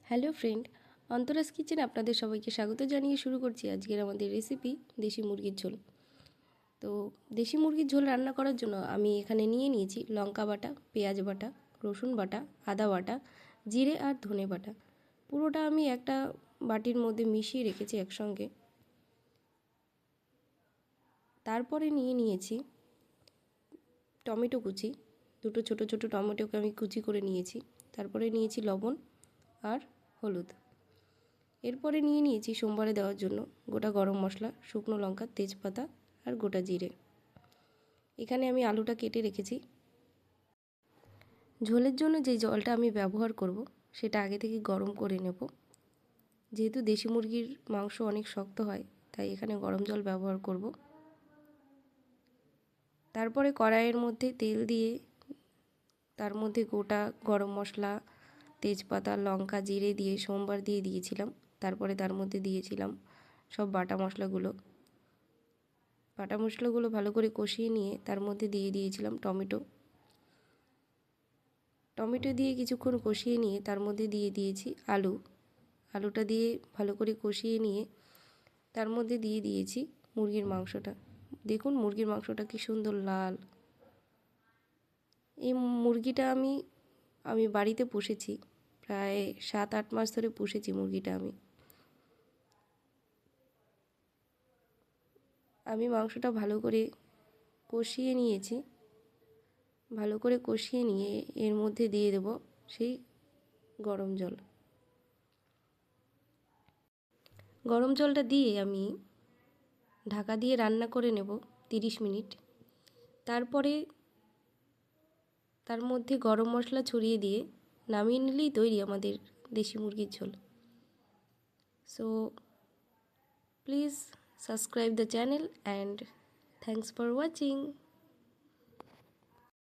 Hello friend, অন্তরাস কিচেনে আপনাদের সবাইকে স্বাগত জানিয়ে শুরু করছি আজকের আমাদের রেসিপি দেশি মুরগির ঝোল। তো দেশি মুরগির ঝোল রান্না করার জন্য আমি এখানে নিয়ে নিয়েছি লঙ্কা বাটা, পেঁয়াজ বাটা, রসুন বাটা, আদা বাটা, জিরে আর ধনে বাটা। পুরোটা আমি একটা বাটির মধ্যে মিশিয়ে রেখেছি একসঙ্গে। তারপরে নিয়ে নিয়েছি টমেটো কুচি, দুটো ছোট ছোট টমেটোকে আমি কুচি করে নিয়েছি। তারপরে নিয়েছি লবণ আর হলুদ। এরপরে নিয়ে নিয়েছি সোমবারে দেওয়ার জন্য গোটা গরম মশলা, শুকনো লঙ্কা, তেজপাতা আর গোটা জিরে। এখানে আমি আলুটা কেটে রেখেছি। ঝোলের জন্য যে জলটা আমি ব্যবহার করব সেটা আগে থেকে গরম করে নেব। যেহেতু দেশি মুরগির মাংস অনেক শক্ত হয়, তাই এখানে গরম জল ব্যবহার করব। তারপরে কড়াইয়ের মধ্যে তেল দিয়ে তার মধ্যে গোটা গরম মশলা, তেজপাতা, লঙ্কা, জিরে দিয়ে সোমবার দিয়ে দিয়েছিলাম। তারপরে তার মধ্যে দিয়েছিলাম সব বাটা মশলাগুলো। বাটা মশলাগুলো ভালো করে কষিয়ে নিয়ে তার মধ্যে দিয়ে দিয়েছিলাম টমেটো। টমেটো দিয়ে কিছুক্ষণ কষিয়ে নিয়ে তার মধ্যে দিয়ে দিয়েছি আলুটা দিয়ে ভালো করে কষিয়ে নিয়ে তার মধ্যে দিয়ে দিয়েছি মুরগির মাংসটা। দেখুন মুরগির মাংসটা কি সুন্দর লাল। এই মুরগিটা আমি বাড়িতে পুষেছি, প্রায় 7-8 মাস ধরে পুষেছি মুরগিটা। আমি মাংসটা ভালো করে কষিয়ে নিয়েছি। ভালো করে কষিয়ে নিয়ে এর মধ্যে দিয়ে দেব সেই গরম জল। গরম জলটা দিয়ে আমি ঢাকা দিয়ে রান্না করে নেব 30 মিনিট। তারপরে তার মধ্যে গরম মশলা ছড়িয়ে দিয়ে নামিয়ে নিলেই তৈরি আমাদের দেশি মুরগির ঝোল। So please subscribe the channel and thanks for watching.